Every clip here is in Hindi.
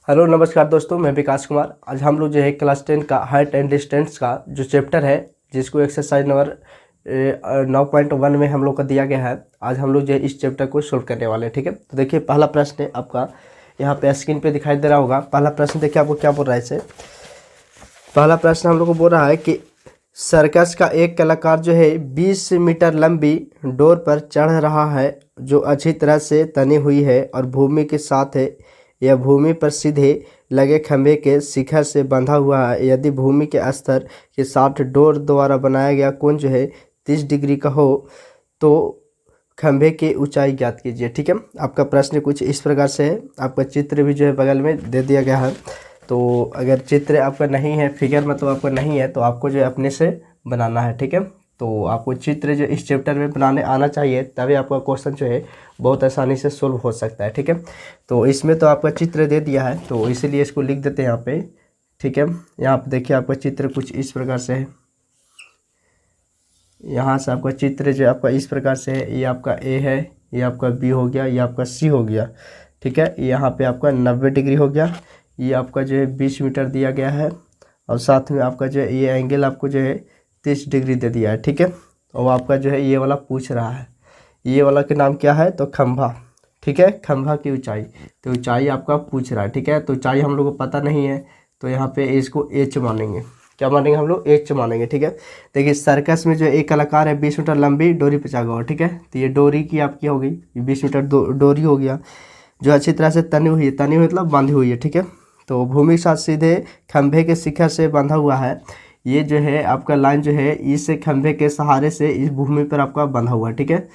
हेलो नमस्कार दोस्तों, मैं विकास कुमार। आज हम लोग जो है क्लास 10 का हाइट एंड डिस्टेंस का जो चैप्टर है, जिसको एक्सरसाइज नंबर 9.1 में हम लोग का दिया गया है। आज हम लोग जो है इस चैप्टर को सोल्व करने वाले हैं। ठीक है, तो देखिए पहला प्रश्न है आपका, यहाँ पे स्क्रीन पे दिखाई दे रहा होगा। पहला प्रश्न देखिए आपको क्या बोल रहा है इसे। पहला प्रश्न हम लोग को बोल रहा है कि सर्कस का एक कलाकार जो है 20 मीटर लंबी डोर पर चढ़ रहा है, जो अच्छी तरह से तनी हुई है और भूमि के साथ है। यह भूमि पर सीधे लगे खंभे के शिखर से बंधा हुआ है। यदि भूमि के स्तर के साथ डोर द्वारा बनाया गया कोण जो है 30 डिग्री का हो, तो खंभे की ऊंचाई ज्ञात कीजिए। ठीक है, आपका प्रश्न कुछ इस प्रकार से है। आपका चित्र भी जो है बगल में दे दिया गया है। तो अगर चित्र आपका नहीं है, फिगर मतलब आपका नहीं है, तो आपको जो है अपने से बनाना है। ठीक है, तो आपको चित्र जो इस चैप्टर में बनाने आना चाहिए, तभी आपका क्वेश्चन जो है बहुत आसानी से सोल्व हो सकता है। ठीक है, तो इसमें तो आपका चित्र दे दिया है, तो इसीलिए इसको लिख देते हैं यहाँ पे। ठीक है, यहाँ पे देखिए आपका चित्र कुछ इस प्रकार से है। यहाँ से आपका चित्र जो आपका इस प्रकार से है। ये आपका ए है, ये आपका बी हो गया, ये आपका सी हो गया। ठीक है, यहाँ पे आपका 90 डिग्री हो गया। ये आपका जो है 20 मीटर दिया गया है, और साथ में आपका जो है ये एंगल आपको जो है 30 डिग्री दे दिया है। ठीक है, और आपका जो है ये वाला पूछ रहा है, ये वाला के नाम क्या है, तो खंभा। ठीक है, खंभा की ऊंचाई, तो ऊंचाई आपका पूछ रहा है। ठीक है, तो ऊंचाई हम लोग को पता नहीं है, तो यहाँ पे इसको एच मानेंगे। क्या मानेंगे हम लोग, एच मानेंगे। ठीक है, देखिए सर्कस में जो एक कलाकार है 20 मीटर लंबी डोरी पे चढ़ा हुआ। ठीक है, तो ये डोरी की आपकी हो गई, 20 मीटर डोरी हो गया, जो अच्छी तरह से तनी हुई है। तनी हुई मतलब बांधी हुई है। ठीक है, तो भूमि के साथ सीधे खंभे के शिखर से बंधा हुआ है। ये जो है आपका लाइन जो है इस खंभे के सहारे से इस भूमि पर आपका बंधा हुआ है। ठीक है,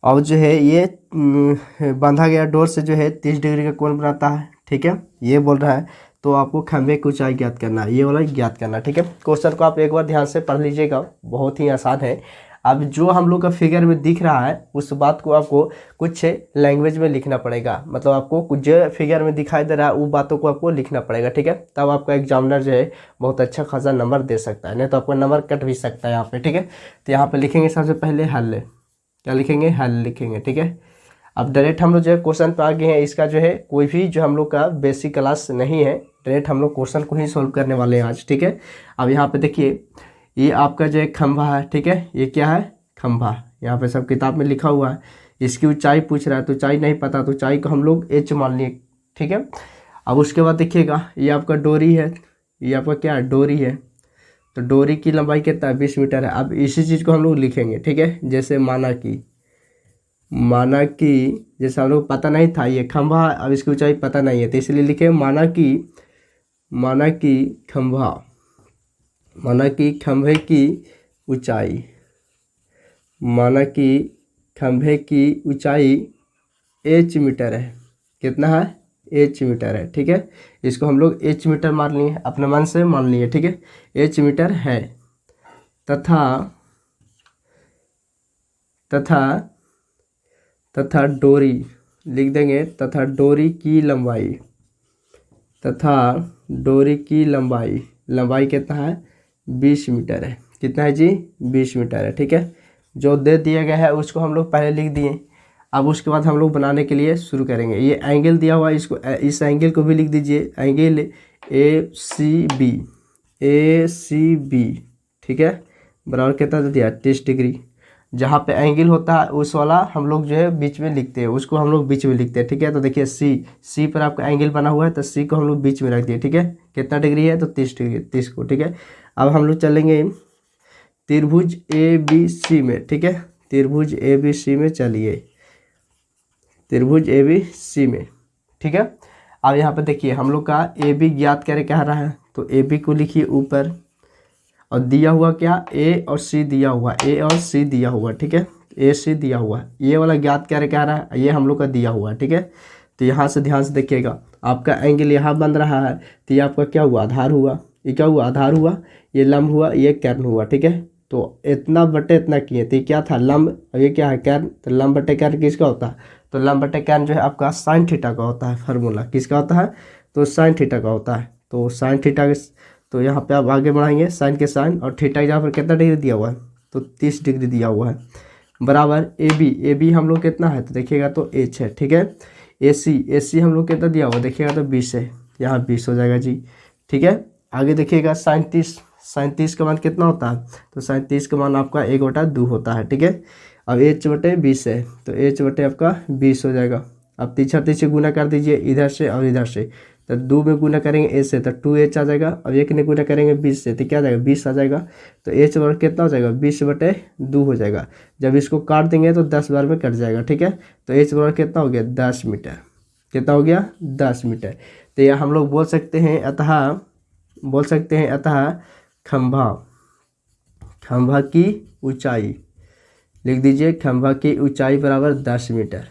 और जो है ये बंधा गया डोर से जो है 30 डिग्री का कोण बनाता है। ठीक है, ये बोल रहा है, तो आपको खंभे की ऊंचाई ज्ञात करना है, ये वाला ज्ञात करना है। ठीक है, क्वेश्चन को आप एक बार ध्यान से पढ़ लीजिएगा, बहुत ही आसान है। अब जो हम लोग का फिगर में दिख रहा है, उस बात को आपको कुछ लैंग्वेज में लिखना पड़ेगा। मतलब आपको कुछ जो फिगर में दिखाई दे रहा है, वो बातों को आपको लिखना पड़ेगा। ठीक है, तब आपका एग्जामिनर जो है बहुत अच्छा खासा नंबर दे सकता है, नहीं तो आपका नंबर कट भी सकता है यहाँ पे। ठीक है, तो यहाँ पे लिखेंगे सबसे पहले हल। क्या लिखेंगे, हल लिखेंगे। ठीक है, अब डायरेक्ट हम लोग जो है क्वेश्चन पे आ गए हैं। इसका जो है कोई भी जो हम लोग का बेसिक क्लास नहीं है, डायरेक्ट हम लोग क्वेश्चन को ही सोल्व करने वाले हैं आज। ठीक है, अब यहाँ पे देखिए ये आपका जो है खंभा है। ठीक है, ये क्या है, खंभा। यहाँ पे सब किताब में लिखा हुआ है। इसकी ऊंचाई पूछ रहा है, तो ऊंचाई नहीं पता, तो ऊंचाई को हम लोग एच मान लिए। ठीक है, अब उसके बाद देखिएगा ये आपका डोरी है, ये आपका क्या है, डोरी है। तो डोरी की लंबाई कितना है, 20 मीटर है। अब इसी चीज़ को हम लोग लिखेंगे। ठीक है, जैसे माना कि जैसे हम लोग पता नहीं था ये खंभा, अब इसकी ऊंचाई पता नहीं है, तो इसलिए लिखे माना कि खंभे की ऊंचाई, माना कि खंभे की ऊंचाई एच मीटर है। कितना है, एच मीटर है। ठीक है, इसको हम लोग एच मीटर मान लिए, अपने मन से मान लिए। ठीक है, एच मीटर है। तथा डोरी लिख देंगे, तथा डोरी की लंबाई कितना है, 20 मीटर है। कितना है जी, 20 मीटर है। ठीक है, जो दे दिया गया है उसको हम लोग पहले लिख दिए। अब उसके बाद हम लोग बनाने के लिए शुरू करेंगे। ये एंगल दिया हुआ है, इसको इस एंगल को भी लिख दीजिए, एंगल ए सी बी। ठीक है, बराबर कितना दे दिया, 30 डिग्री। जहाँ पे एंगल होता है उस वाला हम लोग जो है बीच में लिखते हैं, उसको हम लोग बीच में लिखते हैं। ठीक है, तो देखिए सी पर आपका एंगल बना हुआ है, तो सी को हम लोग बीच में रख दिए। ठीक है, कितना डिग्री है, तो 30 डिग्री, 30 को। ठीक है, अब हम लोग चलेंगे त्रिभुज ए बी सी में। ठीक है, त्रिभुज ए बी सी में चलिए, त्रिभुज ए बी सी में। ठीक है, अब यहाँ पे देखिए हम लोग का ए बी ज्ञात करे कह रहा है, तो ए बी को लिखिए ऊपर, और दिया हुआ क्या, ए और सी दिया हुआ, ए और सी दिया हुआ। ठीक है, ए सी दिया हुआ, ये वाला ज्ञात करे कह रहा है, ये हम लोग का दिया हुआ है। ठीक है, तो यहाँ से ध्यान से देखिएगा, आपका एंगल यहाँ बन रहा है, तो ये आपका क्या हुआ, आधार हुआ। ये क्या हुआ, आधार हुआ। ये लंब हुआ, ये कर्ण हुआ। ठीक है, तो इतना बटे इतना किए, तो ये क्या था, लंब, और ये क्या है, कर्ण। तो लंब बटे कर्ण किसका होता है, तो लंब बटे कर्ण जो है आपका साइन थीटा का होता है। फार्मूला किसका होता है, तो साइन थीटा का होता है। तो साइन थीटा, तो यहाँ पे आप आगे बढ़ाएंगे, साइन के साइन, और थीटा यहाँ पर कितना डिग्री दिया हुआ है, तो 30 डिग्री दिया हुआ है। बराबर ए बी हम लोग कितना है, तो देखिएगा तो एच है। ठीक है, ए सी हम लोग कितना दिया हुआ, देखिएगा तो 20 है। यहाँ 20 हो जाएगा जी। ठीक है, आगे देखिएगा 37, 37 का मान कितना होता है, तो 37 का मान आपका 1/2 होता है। ठीक है, अब h/20 है तो h/ आपका 20 हो जाएगा। अब तीसरा तीसरे गुना कर दीजिए इधर से और इधर से, तो 2 में गुना करेंगे a से तो 2h आ जाएगा। अब 1 ने गुना करेंगे 20 से तो क्या आ जाएगा 20 आ जाएगा। तो h बराबर कितना हो जाएगा 20/2 हो जाएगा। जब इसको काट देंगे तो 10 बार में कट जाएगा। ठीक है, तो h बराबर कितना हो गया 10 मीटर। कितना हो गया 10 मीटर। तो यह हम लोग बोल सकते हैं अतः खंभा की ऊंचाई, लिख दीजिए खंभा की ऊंचाई बराबर 10 मीटर।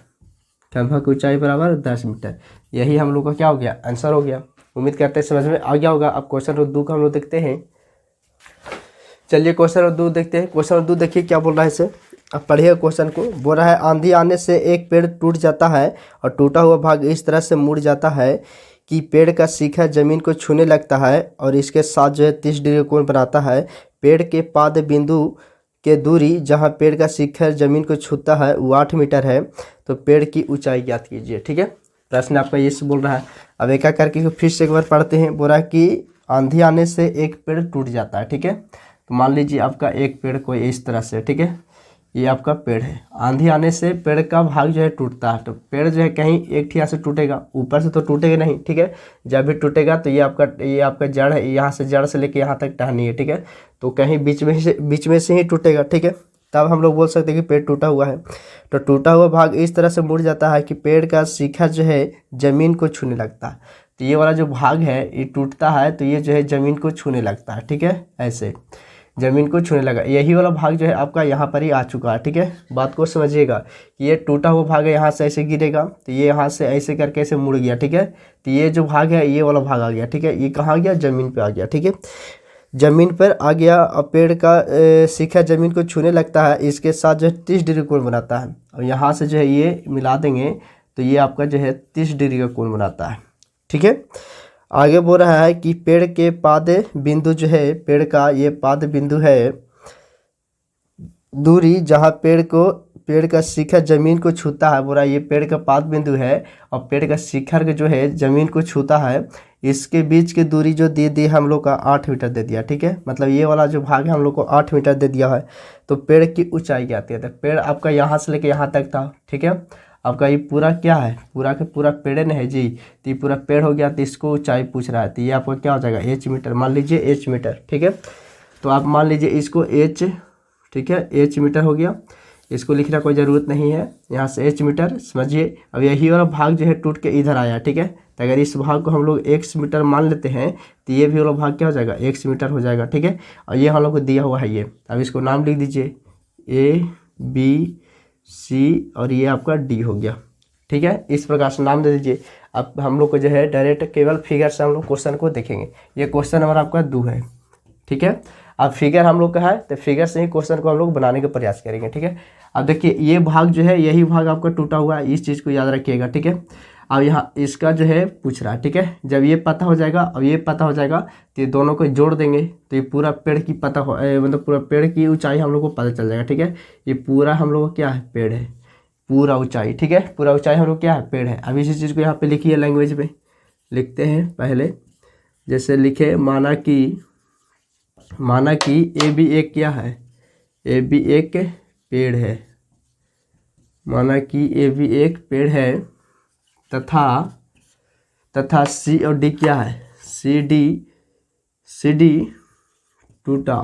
खंभा की ऊंचाई बराबर 10 मीटर। यही हम लोग का क्या हो गया आंसर हो गया। उम्मीद करते हैं समझ में आ गया होगा। अब क्वेश्चन नंबर 2 का हम लोग देखते हैं। चलिए क्वेश्चन नंबर 2 देखते हैं। क्वेश्चन नंबर 2 देखिए क्या बोल रहा है इसे, अब पढ़िए क्वेश्चन को। बोल रहा है आंधी आने से एक पेड़ टूट जाता है और टूटा हुआ भाग इस तरह से मुड़ जाता है कि पेड़ का शिखर जमीन को छूने लगता है और इसके साथ जो है 30 डिग्री कोण बनाता है। पेड़ के पाद बिंदु के दूरी जहां पेड़ का शिखर जमीन को छूता है वो 8 मीटर है, तो पेड़ की ऊंचाई ज्ञात कीजिए। ठीक है, प्रश्न आपका ये बोल रहा है। अब एक एक करके फिर से एक बार पढ़ते हैं। बोल रहा है कि आंधी आने से एक पेड़ टूट जाता है। ठीक है, तो मान लीजिए आपका एक पेड़ कोई इस तरह से, ठीक है, ये आपका पेड़ है। आंधी आने से पेड़ का भाग जो है टूटता है, तो पेड़ जो है कहीं एक ठिया से टूटेगा, ऊपर से तो टूटेगा नहीं। ठीक है, जब भी टूटेगा तो ये आपका जड़ है, यहाँ से जड़ से लेके यहाँ तक टहनी है। ठीक है, तो कहीं बीच में से ही टूटेगा। ठीक है, तब हम लोग बोल सकते हैं कि पेड़ टूटा हुआ है। तो टूटा हुआ भाग इस तरह से मुड़ जाता है कि पेड़ का शिखर जो है जमीन को छूने लगता है। तो ये वाला जो भाग है ये टूटता है तो ये जो है जमीन को छूने लगता है। ठीक है, ऐसे जमीन को छूने लगा। यही वाला भाग जो है आपका यहाँ पर ही आ चुका है। ठीक है, बात को समझिएगा कि ये टूटा हुआ भाग है, यहाँ से ऐसे गिरेगा तो ये यहाँ से ऐसे करके ऐसे मुड़ गया। ठीक है, तो ये जो भाग है ये वाला भाग आ गया। ठीक है, ये कहाँ गया जमीन पे आ गया। ठीक है, जमीन पर आ गया और पेड़ का शिखर जमीन को छूने लगता है, इसके साथ जो है 30 डिग्री कोण बनाता है। और यहाँ से जो है ये मिला देंगे तो ये आपका जो है 30 डिग्री का कोण बनाता है। ठीक है, आगे बोल रहा है कि पेड़ के पाद बिंदु जो है, पेड़ का ये पाद बिंदु है दूरी जहाँ पेड़ का शिखर जमीन को छूता है। बोल रहा है ये पेड़ का पाद बिंदु है और पेड़ का शिखर जो है जमीन को छूता है, इसके बीच की दूरी जो दे दी हम लोग का 8 मीटर दे दिया। ठीक है, मतलब ये वाला जो भाग है हम लोग को 8 मीटर दे दिया है। तो पेड़ की ऊंचाई क्या आती है, तो पेड़ आपका यहाँ से लेके यहाँ तक था। ठीक है, आपका ये पूरा क्या है, पूरा के पूरा पेड़ नहीं है जी, तो ये पूरा पेड़ हो गया। तो इसको ऊंचाई पूछ रहा है तो ये आपका क्या हो जाएगा h मीटर, मान लीजिए h मीटर। ठीक है, तो आप मान लीजिए इसको h, ठीक है, h मीटर हो गया। इसको लिखना कोई ज़रूरत नहीं है, यहाँ से h मीटर समझिए। अब यही वाला भाग जो है टूट के इधर आया। ठीक है, तो अगर इस भाग को हम लोग x मीटर मान लेते हैं तो ये भी वाला भाग क्या हो जाएगा x मीटर हो जाएगा। ठीक है, और ये हम लोग को दिया हुआ है ये। अब इसको नाम लिख दीजिए ABC और ये आपका D हो गया। ठीक है, इस प्रकार से नाम दे दीजिए। अब हम लोग को जो है डायरेक्ट केवल फिगर से हम लोग क्वेश्चन को देखेंगे। ये क्वेश्चन नंबर आपका 2 है। ठीक है, अब फिगर हम लोग का है तो फिगर से ही क्वेश्चन को हम लोग बनाने का प्रयास करेंगे। ठीक है, अब देखिए ये भाग जो है यही भाग आपका टूटा हुआ है, इस चीज़ को याद रखिएगा। ठीक है, अब यहाँ इसका जो है पूछ रहा है। ठीक है, जब ये पता हो जाएगा और ये पता हो जाएगा तो ये दोनों को जोड़ देंगे तो ये पूरा पेड़ की मतलब पूरा पेड़ की ऊंचाई हम लोग को पता चल जाएगा। ठीक है, ये पूरा हम लोग को क्या है पेड़ है, पूरा ऊंचाई। ठीक है, पूरा ऊंचाई हम लोग क्या है पेड़ है। अब इसी चीज़ को यहाँ पे लिखिए, लैंग्वेज में लिखते हैं पहले। जैसे लिखे माना कि ए बी एक क्या है, ए बी एक पेड़ है। माना कि ए बी एक पेड़ है तथा सी और डी क्या है, सी डी टूटा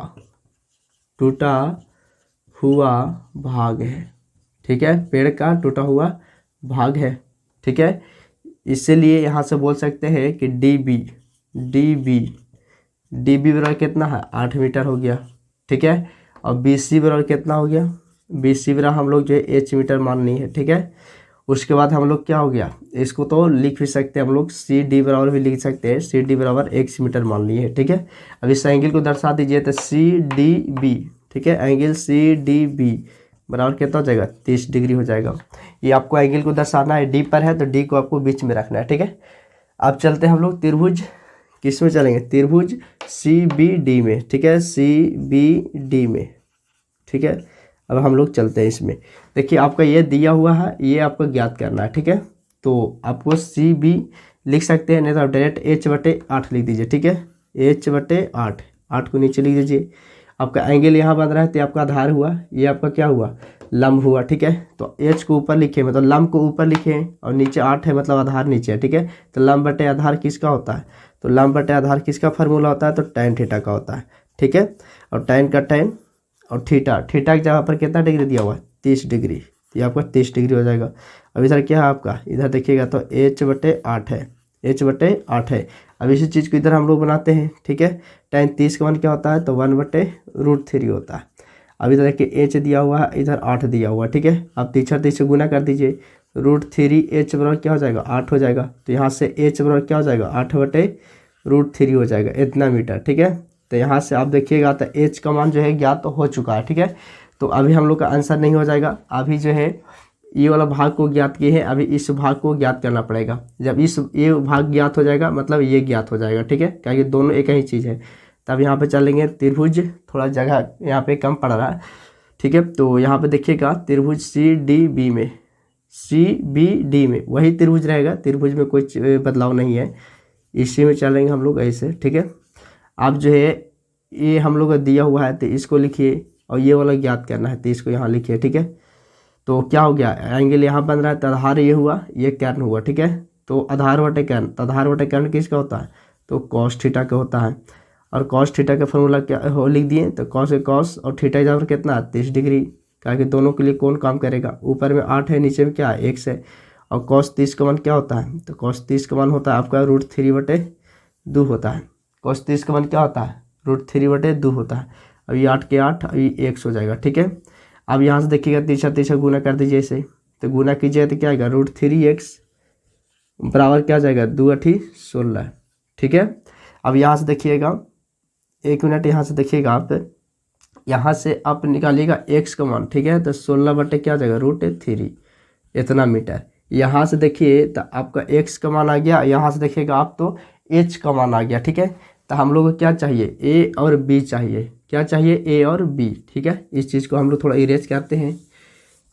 हुआ भाग है। ठीक है, पेड़ का टूटा हुआ भाग है। ठीक है, इसीलिए यहाँ से बोल सकते हैं कि डी बी बराबर कितना है 8 मीटर हो गया। ठीक है, और बी सी बराबर कितना हो गया, बी सी बराबर हम लोग जो है h मीटर मान ली है। ठीक है, उसके बाद हम लोग क्या हो गया, इसको तो लिख भी सकते हैं हम लोग, सी डी बराबर भी लिख सकते हैं, सी डी बराबर x मीटर मान लिए है। ठीक है, अब इस एंगल को दर्शा दीजिए तो सी डी बी। ठीक है, एंगल सी डी बी बराबर कितना हो जाएगा 30 डिग्री हो जाएगा। ये आपको एंगल को दर्शाना है, डी पर है तो डी को आपको बीच में रखना है। ठीक है, अब चलते हैं हम लोग त्रिभुज, किस में चलेंगे, त्रिभुज सी बी डी में। ठीक है, सी बी डी में। ठीक है, अब हम लोग चलते हैं इसमें। देखिए आपका ये दिया हुआ है, ये आपको ज्ञात करना है। ठीक है, तो आपको सी बी लिख सकते हैं, नहीं तो आप डायरेक्ट H/8 लिख दीजिए। ठीक है, H/8, 8 को नीचे लिख दीजिए। आपका एंगल यहाँ बन रहा है तो आपका आधार हुआ, ये आपका क्या हुआ, लंब हुआ। ठीक है, तो H को ऊपर लिखे मतलब लंब को ऊपर लिखे और नीचे 8 है मतलब आधार नीचे है। ठीक है, तो लंब बटे आधार किसका होता है, तो लंब बटे आधार किसका फार्मूला होता है, तो tan थीटा का होता है। ठीक है, और tan का tan और थीटा की जगह पर कितना डिग्री दिया हुआ है, 30 डिग्री, तो ये आपका 30 डिग्री हो जाएगा। अब इधर क्या है आपका, इधर देखिएगा तो H/8 है, H/8 है। अब इसी चीज़ को इधर हम लोग बनाते हैं। ठीक है, tan 30 का मान क्या होता है, तो 1/√3 होता है। अब इधर देखिए H दिया हुआ है, इधर 8 दिया हुआ है। ठीक है, आप 30 से गुना कर दीजिए, √3 H बराबर क्या हो जाएगा, 8 हो जाएगा। तो यहाँ से H बराबर क्या हो जाएगा, 8/√3 हो जाएगा, इतना मीटर। ठीक है, तो यहाँ से आप देखिएगा तो H का मान जो है ज्ञात तो हो चुका है। ठीक है, तो अभी हम लोग का आंसर नहीं हो जाएगा, अभी जो है ये वाला भाग को ज्ञात किए हैं, अभी इस भाग को ज्ञात करना पड़ेगा। जब ये भाग ज्ञात हो जाएगा मतलब ये ज्ञात हो जाएगा। ठीक है, क्योंकि दोनों एक ही चीज़ है। तब यहाँ पे चलेंगे त्रिभुज, थोड़ा जगह यहाँ पे कम पड़ रहा है। ठीक है, तो यहाँ पे देखिएगा त्रिभुज CDB में, CBD में वही त्रिभुज रहेगा, त्रिभुज में कोई बदलाव नहीं है, इसी में चलेंगे हम लोग ऐसे। ठीक है, आप जो है ये हम लोग का दिया हुआ है तो इसको लिखिए और ये वाला ज्ञात करना है तो इसको यहाँ लिखिए। ठीक है, तो क्या हो गया, एंगल यहाँ बन रहा है तो आधार ये हुआ, ये कर्ण हुआ। ठीक है, तो आधार बटे कर्ण, तो आधार बटे कर्ण किसका होता है, तो cos थीटा का होता है। और cos थीटा का फॉर्मूला क्या हो लिख दिए, तो cos और थीटा इधर पर कितना है, 30 डिग्री। क्योंकि दोनों के लिए कौन काम करेगा, ऊपर में 8 है नीचे में क्या है, 1 है। और cos 30 का मान क्या होता है, तो cos 30 का मान होता है आपका √3/2 होता है। cos 30 का मान क्या होता है, √3/2 होता है। अब ये 8 के 8, अब ये 1 हो जाएगा। ठीक है, अब यहाँ से देखिएगा 30 गुना कर दीजिए इसे, तो गुना कीजिए तो क्या आएगा, √3x बराबर क्या आ जाएगा, 2×8=16। ठीक है, अब यहाँ से देखिएगा, 1 मिनट यहाँ से देखिएगा आप, यहाँ से आप निकालिएगा x का मान। ठीक है, तो 16 बटे क्या आ जाएगा, √3, इतना मीटर। यहाँ से देखिए तो आपका x का मान आ गया, यहाँ से देखिएगा आप तो h का मान आ गया। ठीक है, तो हम लोग को क्या चाहिए, a और b चाहिए, क्या चाहिए, a और b। ठीक है, इस चीज़ को हम लोग थोड़ा इरेज करते हैं,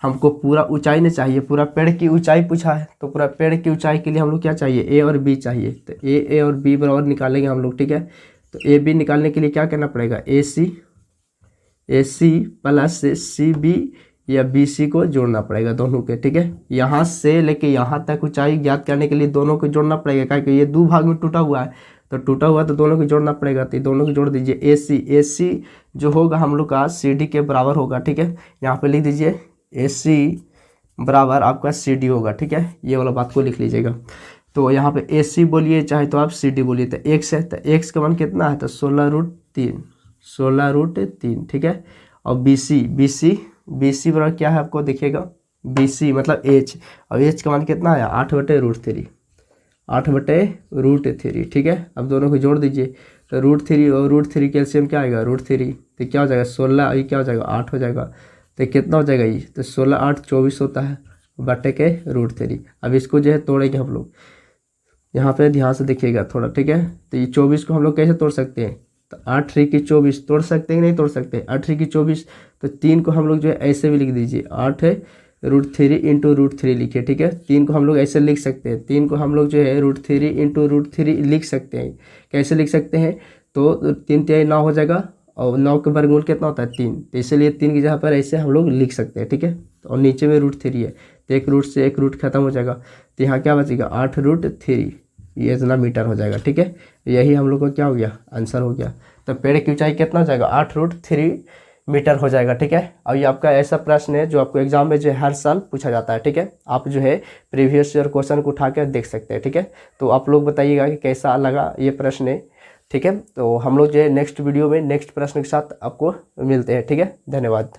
हमको पूरा ऊंचाई नहीं चाहिए, पूरा पेड़ की ऊंचाई पूछा है, तो पूरा पेड़ की ऊंचाई के लिए हम लोग क्या चाहिए, a और b चाहिए। तो a और b बराबर निकालेंगे हम लोग। ठीक है, तो a b निकालने के लिए क्या करना पड़ेगा, AC प्लस CB या BC को जोड़ना पड़ेगा दोनों के। ठीक है, यहाँ से लेके यहाँ तक ऊंचाई ज्ञात करने के लिए दोनों को जोड़ना पड़ेगा, क्योंकि ये 2 भाग में टूटा हुआ है, तो टूटा हुआ तो दोनों को जोड़ना पड़ेगा। तो दोनों को जोड़ दीजिए, AC जो होगा हम लोग का CD के बराबर होगा। ठीक है, यहाँ पे लिख दीजिए AC बराबर आपका CD होगा। ठीक है, ये वाला बात को लिख लीजिएगा। तो यहाँ पे AC बोलिए चाहे तो आप CD बोलिए, तो x है, तो x का मान कितना है, तो 16√3। ठीक है, और BC बराबर क्या है आपको देखिएगा, BC मतलब h, और h का मान कितना है, 8/√3, 8/√3। ठीक है, अब दोनों को जोड़ दीजिए, तो √3 और √3 कैल्शियम क्या आएगा, √3, तो क्या हो जाएगा 16, ये क्या हो जाएगा 8 हो जाएगा। तो कितना हो जाएगा ये, तो 16 8 24 होता है बटे के √3। अब इसको जो है तोड़ेंगे हम लोग, यहाँ पे ध्यान से देखिएगा थोड़ा। ठीक है, तो ये 24 को हम लोग कैसे तोड़ सकते हैं, तो 8 3 की 24 तोड़ सकते हैं, नहीं तोड़ सकते, 8 3 की 24, तो 3 को हम लोग जो है ऐसे भी लिख दीजिए, 8√3 इंटू √3 लिखिए। ठीक है, 3 को हम लोग ऐसे लिख सकते हैं, 3 को हम लोग जो है √3 इंटू √3 लिख सकते हैं। कैसे लिख सकते हैं, तो 3 3 9 हो जाएगा, और 9 के वर्गमूल कितना होता है 3, तो इसलिए 3 की जगह पर ऐसे हम लोग लिख सकते हैं। ठीक है, और नीचे में √3 है, तो एक रूट से एक रूट खत्म हो जाएगा, तो यहाँ क्या बचेगा 8√3, ये इतना मीटर हो जाएगा। ठीक है, यही हम लोग को क्या हो गया, आंसर हो गया। तो पेड़ की ऊंचाई कितना हो जाएगा, 8√3 मीटर हो जाएगा। ठीक है, और ये आपका ऐसा प्रश्न है जो आपको एग्जाम में जो है हर साल पूछा जाता है। ठीक है, आप जो है प्रीवियस ईयर क्वेश्चन को उठा कर देख सकते हैं। ठीक है, तो आप लोग बताइएगा कि कैसा लगा ये प्रश्न है। ठीक है, तो हम लोग जो है नेक्स्ट वीडियो में नेक्स्ट प्रश्न के साथ आपको मिलते हैं। ठीक है, धन्यवाद।